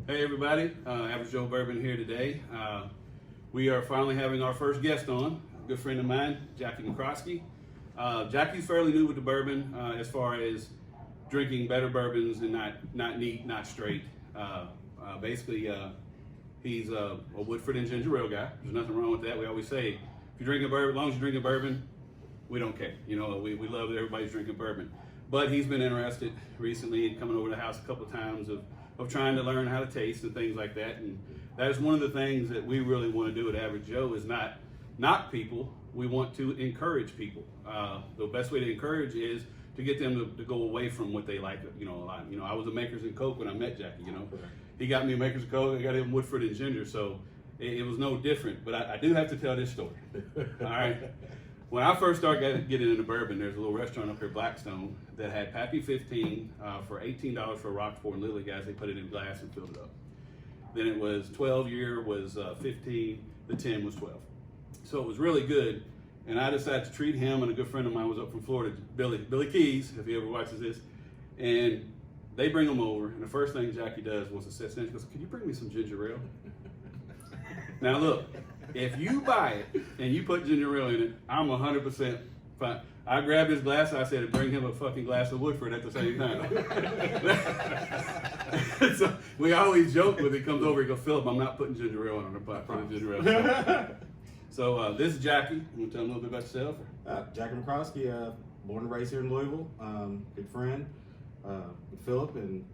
Hey everybody, Average Joe Bourbon here today. We are finally having our first guest on, a good friend of mine, Jackie McCrosky. Jackie's fairly new with the bourbon as far as drinking better bourbons and not neat, not straight. Basically, he's a Woodford and ginger ale guy. There's nothing wrong with that. We always say, if you're drinking bourbon, as long as you're drinking bourbon, we don't care. You know, we love that everybody's drinking bourbon. But he's been interested recently in coming over to the house a couple of times of trying to learn how to taste and things like that. And that is one of the things that we really want to do at Average Joe is not knock people. We want to encourage people. The best way to encourage is to get them to go away from what they like, a lot. I was a Makers and Coke when I met Jackie, He got me a Makers and Coke, I got him Woodford and Ginger, so it was no different. But I do have to tell this story, all right? When I first started getting into bourbon, there's a little restaurant up here, Blackstone, that had Pappy 15 for $18 for a Rockford and Lily, guys. They put it in glass and filled it up. Then it was 12 year was 15, the 10 was 12. So it was really good. And I decided to treat him, and a good friend of mine was up from Florida, Billy Keys, if he ever watches this. And they bring him over, and the first thing Jackie does once it sets in, she goes, "Can you bring me some ginger ale?" Now look, if you buy it and you put ginger ale in it, I'm 100% fine. I grabbed his glass, I said, bring him a fucking glass of Woodford at the same time. So we always joke when he comes over, he goes, "Philip, I'm not putting ginger ale on the pot, putting ginger ale." So this is Jackie. You want to tell him a little bit about yourself? Jackie McCrosky, born and raised here in Louisville. Good friend with Philip, and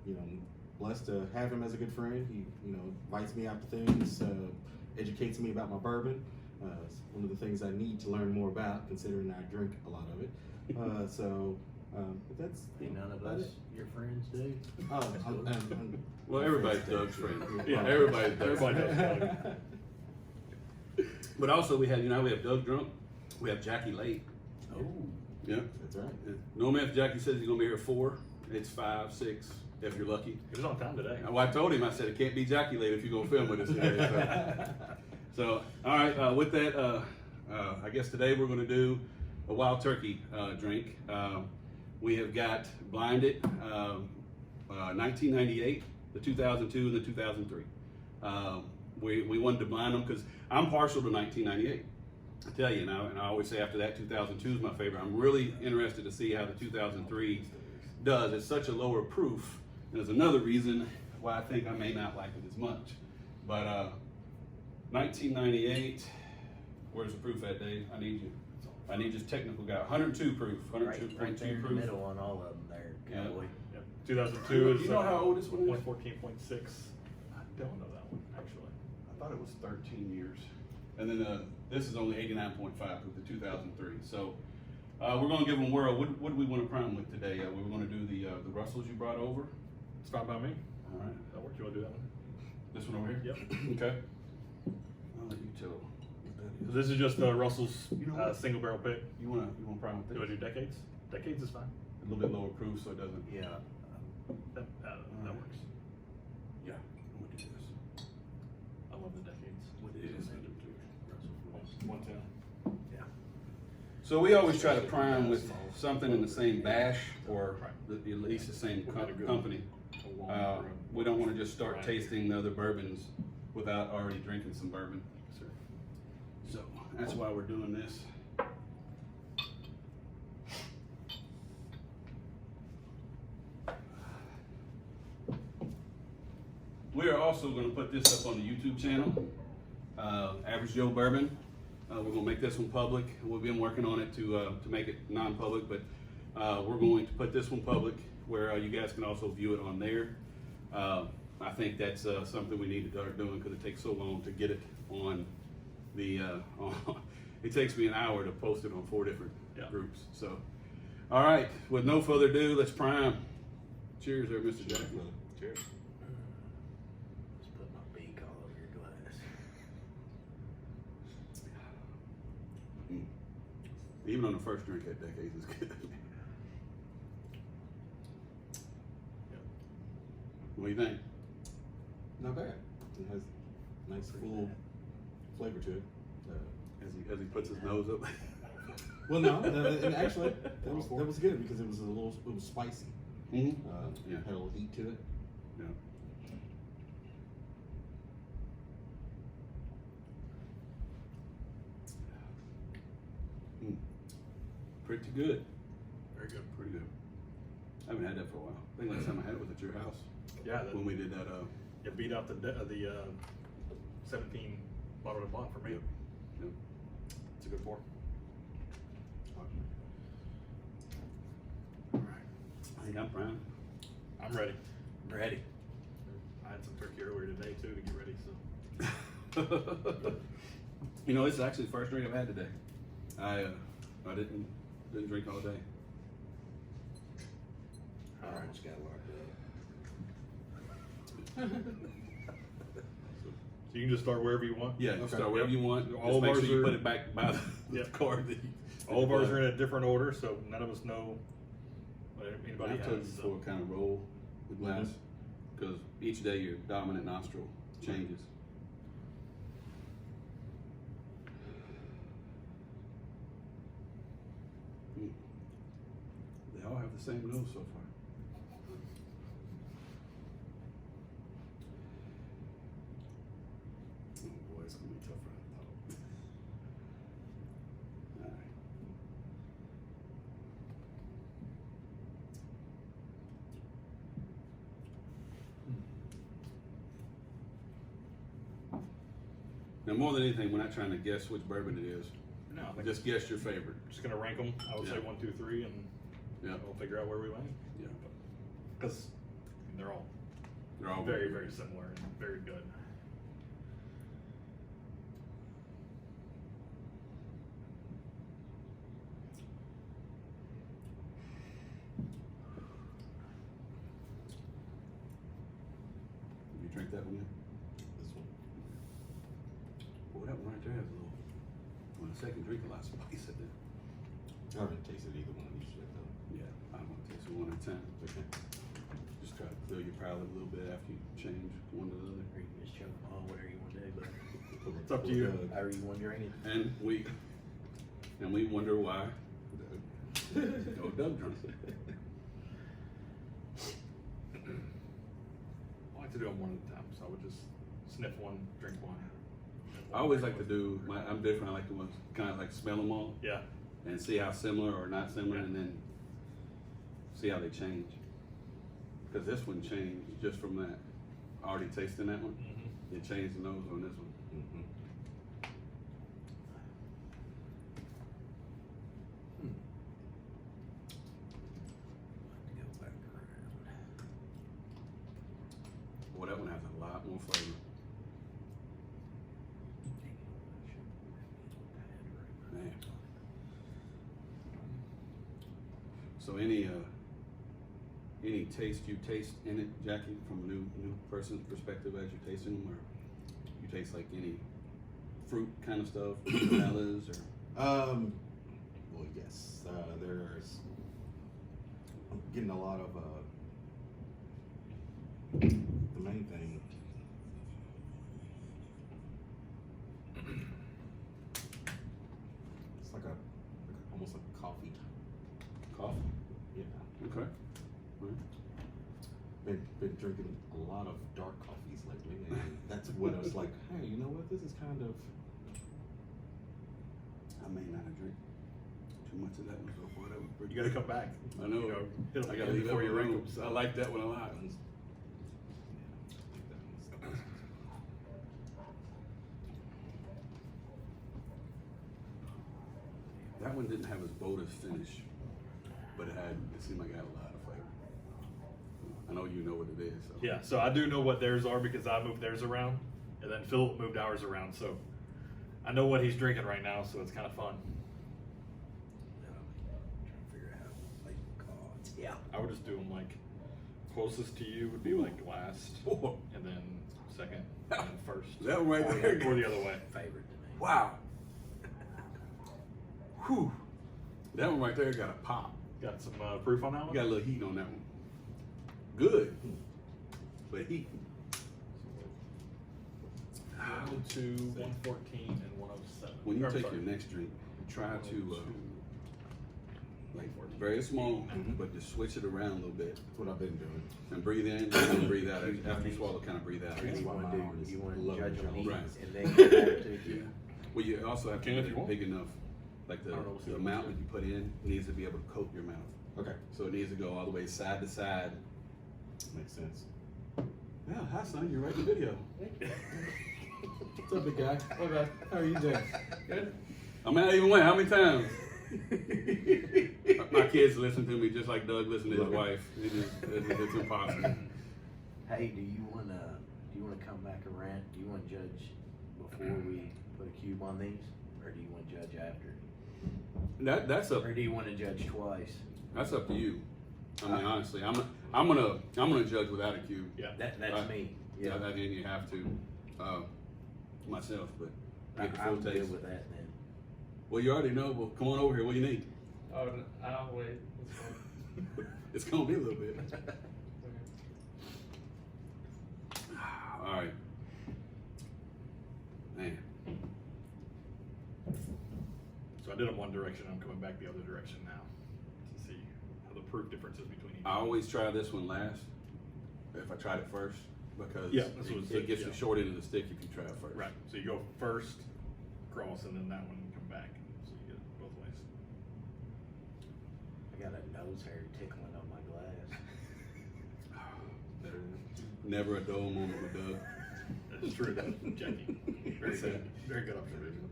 blessed to have him as a good friend. He invites me out to things, educates me about my bourbon. It's one of the things I need to learn more about, considering I drink a lot of it. But that's none of us your friends, dude. Well, everybody's Doug's friend. Yeah, everybody's Doug's friend. Everybody knows Doug. But also we have Doug Drunk, we have Jackie late. Oh, Yeah, that's right. normally if Jackie says he's gonna be here at 4, it's 5, 6, if you're lucky. he was on time today. Well, I told him, I said, it can't be Jackie late if you're gonna film with us today. So all right, with that, I guess today we're gonna do a wild turkey drink. We have got blinded 1998, the 2002, and the 2003. We wanted to blind them because I'm partial to 1998. I tell you now, and I always say after that, 2002 is my favorite. I'm really interested to see how the 2003 does. It's such a lower proof. And there's another reason why I think I may not like it as much. But 1998, where's the proof at, Dave? I need you. I need just technical guy. 102 proof. 102.2 right there in the proof. middle on all of them there, Yeah. Cowboy. Yep. 2002 is. You know how old this one is? 14.6. I don't know that one actually. I thought it was 13 years. And then this is only 89.5 with the 2003. So we're going to give them a whirl. What do we want to prime with today? We were going to do the Russells you brought over. It's fine by me. All right. That works. You want to do that one? This one over here? Yep. Okay. I'll let you tell what that So is. this is just Russell's You know what? single barrel pick. You want to prime with You this? want to do decades? Decades is fine. A little bit lower proof so it doesn't. Yeah. That works. Yeah. I'm going to do this. I love the decades. What It is. 110. Yeah. So we always try to prime with something in the same bash or at least the same company. We don't want to just start tasting the other bourbons without already drinking some bourbon. So that's why we're doing this. We are also going to put this up on the YouTube channel, Average Joe Bourbon. We're going to make this one public. We've been working on it to make it non-public, but we're going to put this one public where you guys can also view it on there. I think that's something we need to start doing because it takes so long to get it on the. It takes me an hour to post it on 4 different groups. So, all right. With no further ado, let's prime. Cheers, there, Mr. Jack. Cheers. Just put my beak all over your glass. Even on the first drink at Decades is good. What do you think? Not bad. It has nice full flavor to it. As he puts his nose up. Well, no, and actually that was good because it was spicy. Mm-hmm. Had a little heat to it. Yeah. pretty good. Very good. Pretty good. I haven't had that for a while. I think last time I had it was at your house Yeah, when we did that. it beat out the 17 bottle of blunt for me. Yep. It's a good pour. All right. I think I'm prime. I'm ready. I'm ready. I had some turkey earlier today too to get ready. So You know, it's actually the first drink I've had today. I didn't drink all day. I almost got locked up. So you can just start wherever you want. Yeah, you Okay. start wherever you want. All Just make of sure ours you are- put it back by the Yep. card. That All of ours are in a different order, so none of us know what anybody I've told you has. before, kind of roll the glass because each day your dominant nostril changes. They all have the same nose so far. Oh boy, it's gonna be tougher than I thought. All right. Now, more than anything, we're not trying to guess which bourbon it is. No, I think Just guess your favorite. just gonna rank them. I would say Yeah. 1, 2, 3, and Yeah, we'll figure out where we land. yeah. Because they're all They're all very, very similar and very good. You drink that one yet? This one. Boy, that one right there has a little. Well, the second drink, a lot of spice in there. I haven't tasted either one of these yet though. Yeah, I'm gonna taste it one at a time. Okay. Just try to fill your palate a little bit after you change one to the other. Or you can just choke them all, whatever you want to do, but It's up to you. however you want to drain it. And we wonder why. No Doug drunk. I like to do them one at a time, so I would just sniff one, drink one. I always like to do. I'm different. I like to kind of like smell them all Yeah. and see how similar or not similar, Yeah. and then see how they change. Because this one changed just from that. Already tasting that one. Mm-hmm. It changed the nose on this one. Mm-hmm. Go back around. Boy, that one has a lot more flavor. Man. So any taste you taste in it, Jackie, from a new person's perspective as you're tasting them, or you taste like any fruit kind of stuff, vanillas, or Well, yes. There's. I'm getting a lot of. The main thing. It's like almost like coffee. coffee. Yeah. Okay. Right. Been drinking a lot of dark coffees lately, and that's when I was like, hey, you know what? This is kind of. I may not have drank too much of that one so far. That was pretty. You got to come back. I know. Hit 'em I again gotta leave that before one you rank alone. them. So. I like that one a lot. That one didn't have as bold a finish, but it seemed like it had a lot of flavor. I know you know what it is. So. Yeah, so I do know what theirs are because I moved theirs around, and then Philip moved ours around. So I know what he's drinking right now, so it's kind of fun. Trying to figure out how to make cards. Yeah. I would just do them like closest to you would be like last, Oh, and then second, and then first. that one right there. Or the other way. Favorite to me. Wow. Whew. That one right there got a pop. Got some proof on that You one? got a little heat on that one. Good. But heat. 102, 114, and 107. When you Or, take sorry. your next drink, try to 102. like very small, but just switch it around a little bit That's what I've been doing. and breathe in and breathe out. After you swallow, kind of breathe out. That's what why you my want arms to do. You want low to judge them jump. eat, Right. and then you have to. Well, you also have to Can if get you a want. big enough like I don't know, the amount that you put in needs to be able to coat your mouth. Okay, So it needs to go all the way side to side. makes sense. Yeah, hi son, you're writing the video. What's up, big guy? Okay, how are you doing? Good. I mean, I even went. How many times? My kids listen to me just like Doug listened to his wife. It's impossible. Hey, do you wanna come back around? Do you wanna judge before we put a cube on these, or do you wanna judge after? That's up. Or do you wanna judge twice? That's up to you. I mean, honestly, I'm gonna judge without a cube. Yeah. That's me. Yeah, that means you have to myself, but get the full I'm taste. good with that then. Well, you already know. Well, come on over here. What do you need? Oh, I'll wait. That's fine. It's gonna be a little bit. All right, man. So I did them one direction. I'm coming back the other direction now to see how the proof differences between each. I always try this one last. If I tried it first, because Yeah, this was it gets yeah. the short end of the stick if you try it first. Right. So you go first, cross, and then that one come back. So you get it both ways. I got a nose hair tickling on my glass. Never a dull moment with Doug. That's true, though, Jackie. Very good. Very good observation.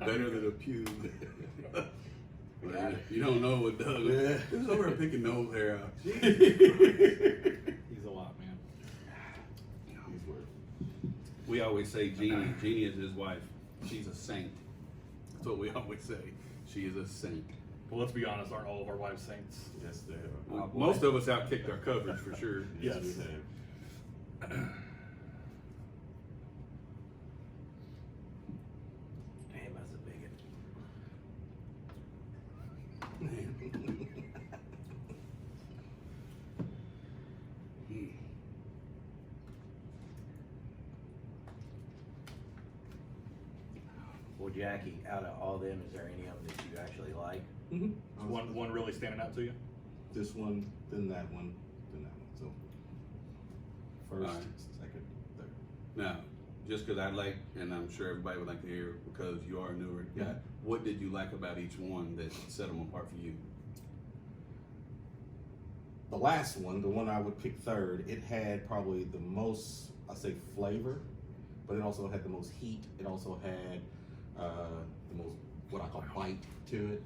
Better than a pew. You don't know what Doug is. Who's over here picking nose hair out? He's a lot, man. We always say Jeannie. Jeannie is his wife. She's a saint. That's what we always say. She is a saint. Well, let's be honest. Aren't all of our wives saints? Yes, they are. Most of us outkicked our coverage for sure. Yes. we have. Damn, that's a bigot. Well, Jackie, out of all them, is there any of them that you actually like? Mm-hmm. One really standing out to you? This one, then that one, then that one. So first, Alright. second, third. Now, just because I like, and I'm sure everybody would like to hear, because you are a newer guy, what did you like about each one that set them apart for you? The last one, the one I would pick third, it had probably the most, I say, flavor, but it also had the most heat. It also had the most, what I call, bite to it.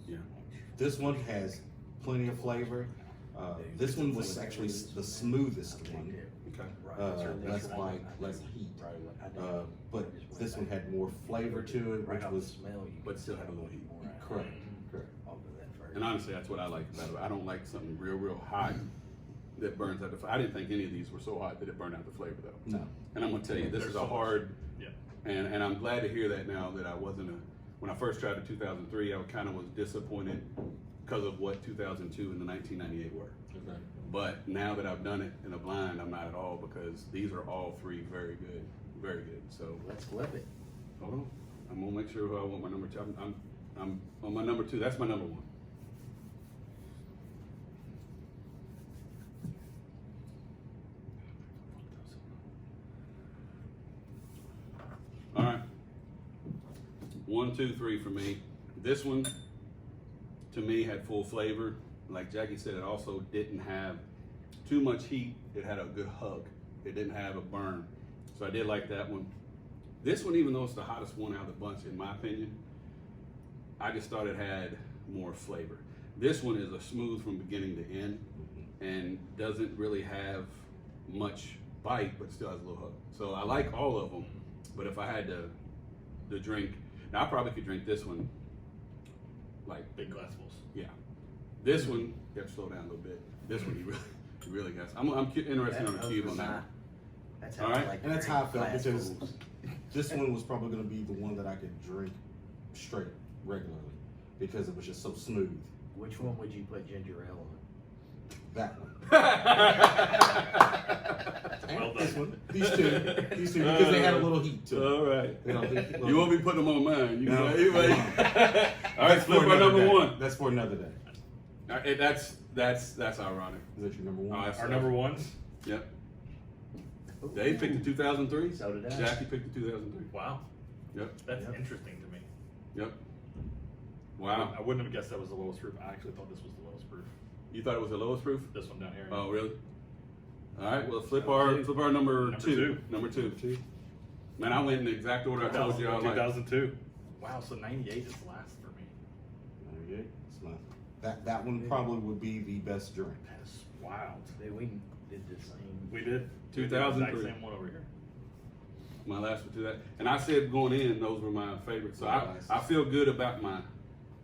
Yeah. This one has plenty of flavor. This one was actually the smoothest one. Okay. Less bite, less heat. But this one had more flavor to it, which was But still had a little heat. correct. Correct. And honestly, that's what I like about it. I don't like something real hot that burns out the. I didn't think any of these were so hot that it burned out the flavor though. No. And I'm gonna tell you, this There's is a so much. hard. Yeah. And I'm glad to hear that now that I wasn't a. When I first tried in 2003, I kind of was disappointed because of what 2002 and the 1998 were. Okay. But now that I've done it in a blind, I'm not at all, because these are all three very good, very good. So Let's flip it. hold on, I'm gonna make sure who I want my number two. I'm on my number two. That's my number one. All right, 1, 2, 3 for me. This one, to me, had full flavor. Like Jackie said, it also didn't have too much heat. It had a good hug. It didn't have a burn. So I did like that one. This one, even though it's the hottest one out of the bunch, in my opinion, I just thought it had more flavor. This one is a smooth from beginning to end and doesn't really have much bite, but still has a little hug. So I like all of them, but if I had to drink, now I probably could drink this one, like, Big glassfuls. yeah. This one, you have to slow down a little bit. This one, you really got. I'm interested on a cube on that one. That's All how right. I like And that's to how I drink felt, because glassfuls. this one was probably going to be the one that I could drink straight regularly because it was just so smooth. Which one would you put ginger ale on? That one. And Well this done. one. These two, because they had a little heat to them. All right. You know, You won't be putting them on mine. You No. anyway. All right, That's flip for our another number day. one. That's for another day. That's ironic. Is that your number one? Oh, that's Our number ones. Yep. Dave picked the 2003. So did I. Jackie picked the 2003. Wow. Yep. That's Yep. interesting to me. Yep. Wow. I wouldn't have guessed that was the lowest proof. I actually thought this was the lowest proof. You thought it was the lowest proof? This one down here. Oh, really? All right. Well, flip our number Number two. two. Number two. Man, I went in the exact order I told you I like. 2002. Wow, so 98 is last for me. 98. It's not, that one probably would be the best drink. That's wild. We did the same. We did. 2003. We did the exact same one over here. My last one to that. And I said going in, those were my favorites. So Nice. I feel good about my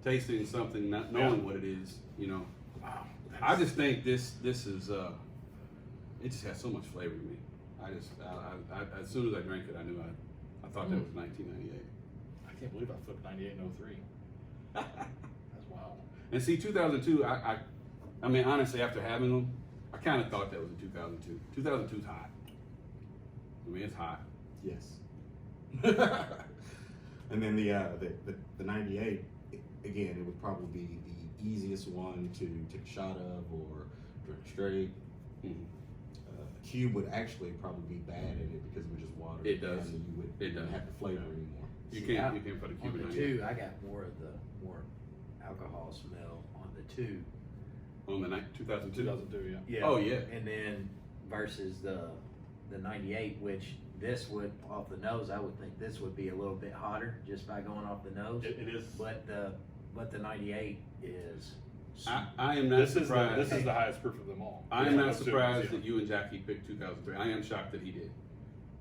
tasting something, not knowing Yeah. what it is, you know. Wow. I just think this is it just has so much flavor to me. I as soon as I drank it, I knew I thought that was 1998. I can't believe I flipped 98 and 03. That's wild. And see, 2002, I mean, honestly, after having them, I kind of thought that was a 2002. 2002's hot. I mean, it's hot. Yes. And then the 98, again, it would probably be the easiest one to take a shot of or drink straight. Mhm. A cube would actually probably be bad in it because it would just water It down does. and you It wouldn't does. have the flavor anymore. You See, can't put a cube On in the 98. two, I got more of the more alcohol smell on the two. On the 2002. 2002, yeah. Yeah. Oh, yeah. And then versus the 98, which this would off the nose, I would think this would be a little bit hotter just by going off the nose. It is. But the 98 is. I am not This is surprised. the highest proof of them all. I am not 2002, surprised yeah. that you and Jackie picked 2003. I am shocked that he did,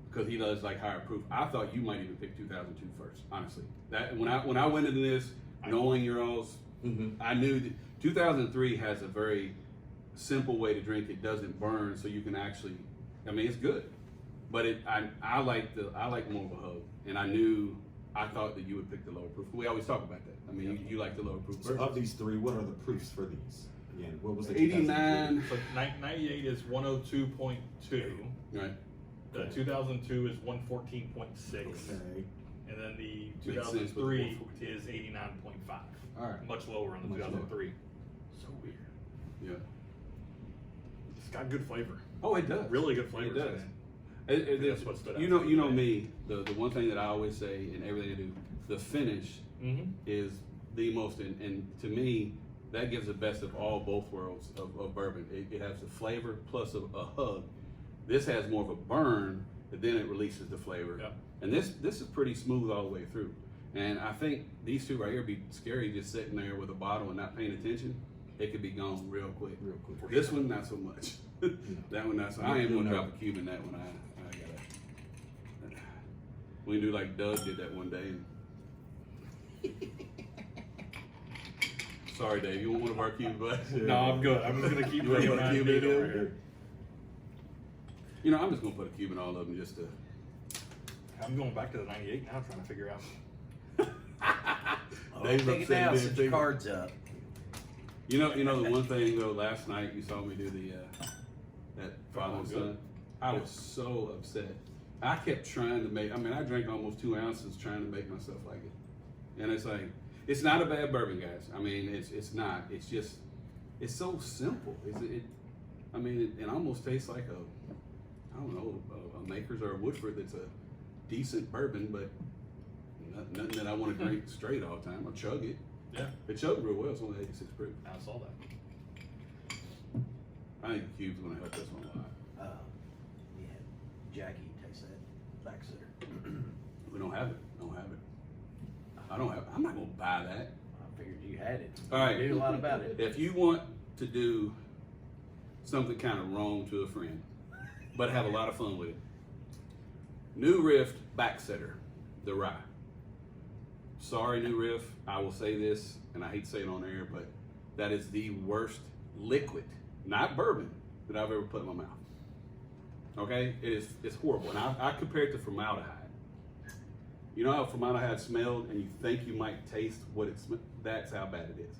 because he does like higher proof. I thought you might even pick 2002 first, honestly. That when I went into this knowing your all's, Mm-hmm. I knew that 2003 has a very simple way to drink. It doesn't burn, so you can actually. I mean, it's good, but I like more of a hug, and I thought that you would pick the lower proof. We always talk about that. I mean, you like the lower proof. So of these three, what are the proofs for these? Again, what was the 89. So 98 is 102.2. Right. The 2002 is 114.6. Okay. And then the Makes sense with the 2003 114. is 89.5. All right. Much lower on the Much 2003. So weird. Yeah. It's got good flavor. Oh, it does. Really good flavor. It does. That's It's, what stood out you to me know today. me. The one thing that I always say in everything I do, the finish Mm-hmm. is the most, and to me, that gives the best of both worlds of bourbon. It has the flavor plus a hug. This has more of a burn, but then it releases the flavor. Yep. And this is pretty smooth all the way through. And I think these two right here be scary just sitting there with a bottle and not paying attention. It could be gone real quick. Real quick. This one, not so much. That one, not so. I am gonna drop a cube in that one. I gotta. We can do like Doug did that one day. Sorry, Dave. You want one of our cubes, bud? No, I'm good. I'm just gonna keep You wanna drinking put a mine cube big in over there? here. You know, I'm just gonna put a cube in all of them just to. I'm going back to the 98 now, trying to figure out. Oh, Dave's take it upset down, being set your big. cards up. You know the one thing though. Last night you saw me do the that father and son. I was so upset. I kept trying to make. I mean, I drank almost 2 ounces trying to make myself like it, and it's like it's not a bad bourbon, guys. I mean, it's not. It's just it's so simple. I mean, it almost tastes like I don't know, a Maker's or a Woodford that's a decent bourbon, but nothing that I want to drink straight all the time. I chug it. Yeah, It chugged real well. It's only 86 proof. I saw that. I think the cube's going to help this one a lot. Yeah, Jackie takes that back sitter. We don't have it. I don't have. I'm not going to buy that. I figured you had it. All right. You do a lot about it. If you want to do something kind of wrong to a friend, but have a lot of fun with it, New Riff Backsetter, the rye. Sorry, New Riff. I will say this, and I hate to say it on air, but that is the worst liquid, not bourbon, that I've ever put in my mouth. Okay, it's horrible, and I compare it to formaldehyde. You know how formaldehyde smelled, and you think you might taste what it smells. That's how bad it is.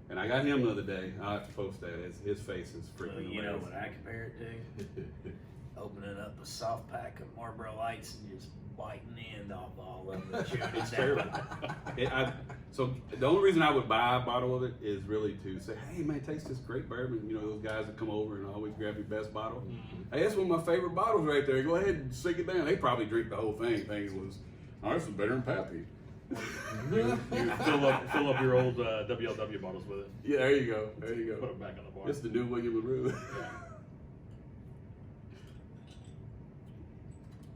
And I got him the other day. I'll have to post that. His face is freaking You know hilarious. what I compare it to? opening up a soft pack of Marlboro Lights and just biting the end off all of them and chewing it It's down. terrible. So the only reason I would buy a bottle of it is really to say, hey man, taste this great bourbon. You know, those guys that come over and always grab your best bottle. Hey, that's one of my favorite bottles right there. Go ahead and sink it down. They probably drink the whole thing. Think it was, oh, this is better than Pappy. You fill up your old WLW bottles with it. Yeah, there you go. There you Put go. them back on the bar. It's the new William LaRue.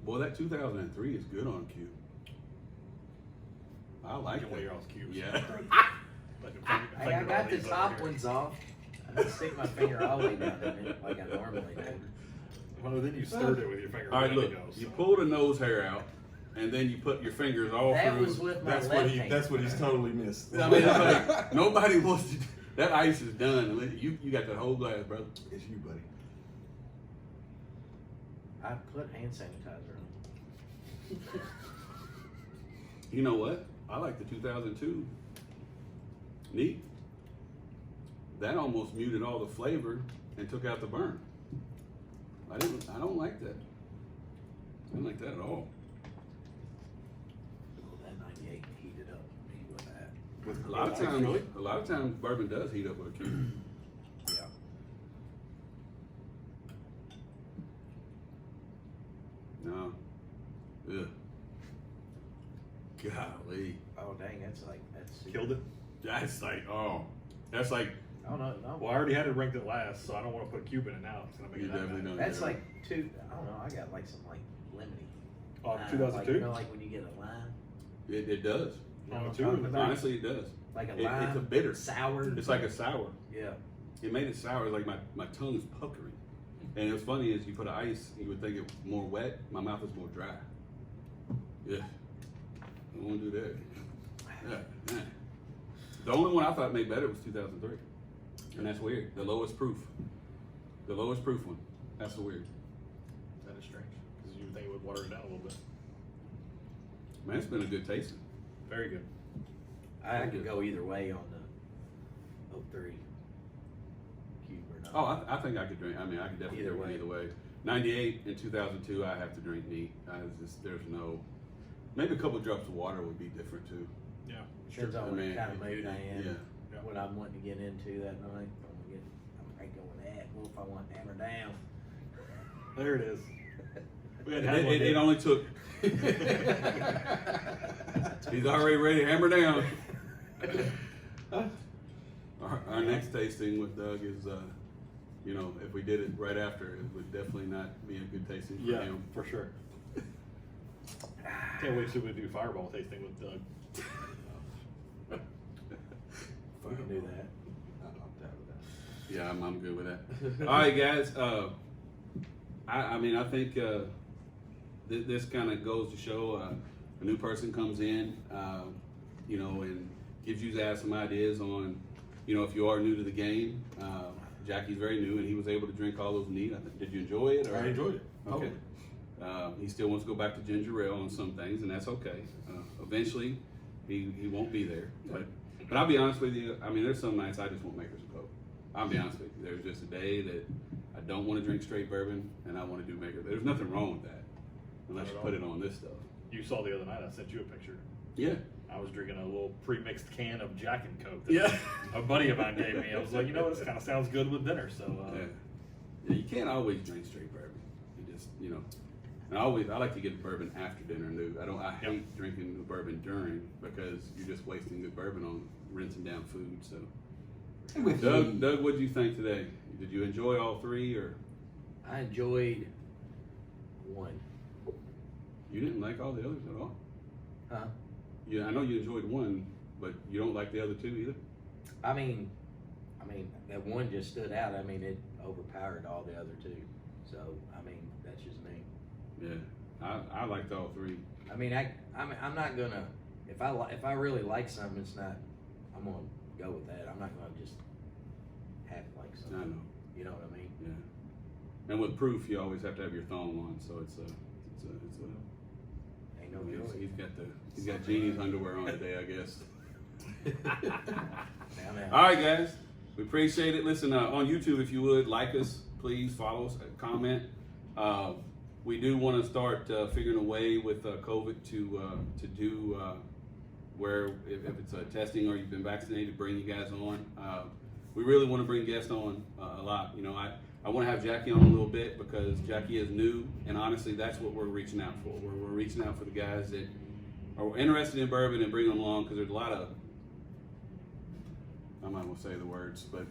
Boy, that 2003 is good on cue. I like Get one of your all's cubes. Yeah. Hey, I got the top ones off. I didn't stick my finger all the way down in it like I normally do. Well, then you stirred it with your finger. All right, a minute look. ago, You so. pull the nose hair out, and then you put your fingers all That through. was with my That's left what he. hand. That's what he's totally missed. I mean, it's like, nobody wants to. That ice is done. You got that whole glass, brother. It's you, buddy. I put hand sanitizer on. You know what? I like the 2002. Neat. That almost muted all the flavor and took out the burn. I don't like that. I don't like that at all. Oh, that 98 heated up me with that. A lot of times bourbon does heat up with a cube. Yeah. No. Ugh. Golly. Oh dang, that's Killed it. That's like, Oh no, no. Well, I already had it ranked at last, so I don't want to put a cube in it now. It's gonna make you it that definitely bad. know. That's like two. I don't know. I got like some like lemony. Oh, Like, 2002. you know, like when you get a lime. It does. You know what I'm 2 talking about? Honestly, it does. Like a It's lime. a bitter. Sour. It's like a sour. Yeah. It made it sour. Like my tongue is puckering. And what's funny is you put ice, you would think it's more wet. My mouth is more dry. Yeah. I won't do that. Yeah. Yeah. The only one I thought made better was 2003. And that's weird. The lowest proof. The lowest proof one. That's the weird. That is strange because you would think it would water it down a little bit. Man, it's been a good tasting. Very good. I could go either way on the 03 cube or not. Oh, I think I could drink. I mean, I could definitely Either drink way. either way. 98 and 2002, I have to drink neat. There's no. Maybe a couple drops of water would be different too. Yeah. Depends on what Man, kind of mood I am. Yeah. Yeah. What I'm wanting to get into that night. I might go with that. Well, if I want hammer down. There it is. We had It only took. He's already ready to hammer down. Our next tasting with Doug is, if we did it right after, it would definitely not be a good tasting for Yeah, him. for sure. Can't wait to see what we do fireball tasting with Doug. We can do that. I'm down with that. Yeah, I'm good with that. All right, guys. I think this kind of goes to show a new person comes in, and gives you guys some ideas on, if you are new to the game. Jackie's very new, and he was able to drink all those neat. Did you enjoy it? Or? I enjoyed it. Okay. Totally. He still wants to go back to ginger ale on some things, and that's okay. Eventually, he won't be there. But I'll be honest with you. I mean, there's some nights I just won't make her some Coke. I'll be honest with you. There's just a day that I don't want to drink straight bourbon, and I want to do maker. There's nothing wrong with that, unless you put it on this stuff. You saw the other night, I sent you a picture. Yeah. I was drinking a little pre-mixed can of Jack and Coke that a buddy of mine gave me. I was like, this kind of sounds good with dinner. So Yeah, you can't always drink straight bourbon. You just, and I like to get bourbon after dinner. I hate drinking the bourbon during because you're just wasting good bourbon on rinsing down food. So, Doug, what did you think today? Did you enjoy all three, or I enjoyed one. you didn't like all the others at all? Huh? Yeah, I know you enjoyed one, but you don't like the other two either. I mean, that one just stood out. I mean, it overpowered all the other two. So, that's just me. Yeah, I liked all three. I mean, I'm not gonna. If I really like something, it's not. I'm gonna go with that. I'm not gonna just have like I something. know. You know what I mean? Yeah. And with proof, you always have to have your thong on, so it's a. Ain't no joy. He's got Jeannie's underwear on today, I guess. Now. All right, guys, we appreciate it. Listen, on YouTube, if you would like us, please follow us, comment. We do want to start figuring a way with COVID to do where if it's testing or you've been vaccinated, bring you guys on. We really want to bring guests on a lot. You know, I want to have Jackie on a little bit because Jackie is new, and honestly, that's what we're reaching out for. We're reaching out for the guys that are interested in bourbon and bring them along because there's a lot of, I'm not going to say the words, but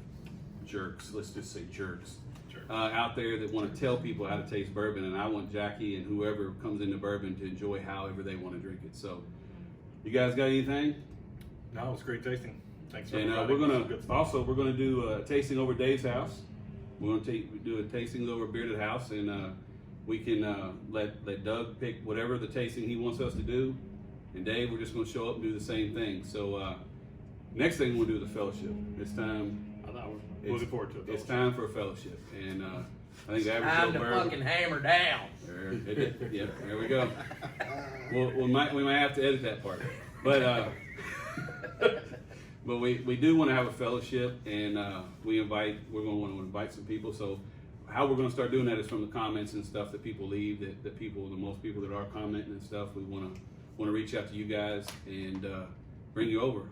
jerks, let's just say jerks, out there that want to tell people how to taste bourbon, and I want Jackie and whoever comes into bourbon to enjoy however they want to drink it. So, you guys got anything? No, it was great tasting. Thanks for And providing we're some gonna good stuff. we're gonna do a tasting over Dave's house. We're gonna do a tasting over Bearded House, and we can let Doug pick whatever the tasting he wants us to do, and Dave, we're just gonna show up and do the same thing. So next thing we'll do the fellowship. It's time. I'm looking forward to it. It's time for a fellowship, and I think the Time average to Joe Bourbon. fucking hammer down. There we go. We might have to edit that part, but but we do want to have a fellowship, and we're going to want to invite some people. So how we're going to start doing that is from the comments and stuff that people leave. The most people that are commenting and stuff, we want to reach out to you guys and bring you over.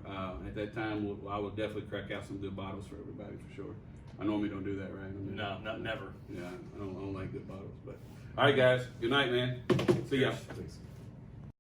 At that time, I will definitely crack out some good bottles for everybody for sure. I normally don't do that, right? I mean, No, never. Yeah, I don't like good bottles. But all right, guys. Good night, man. See ya. Thanks.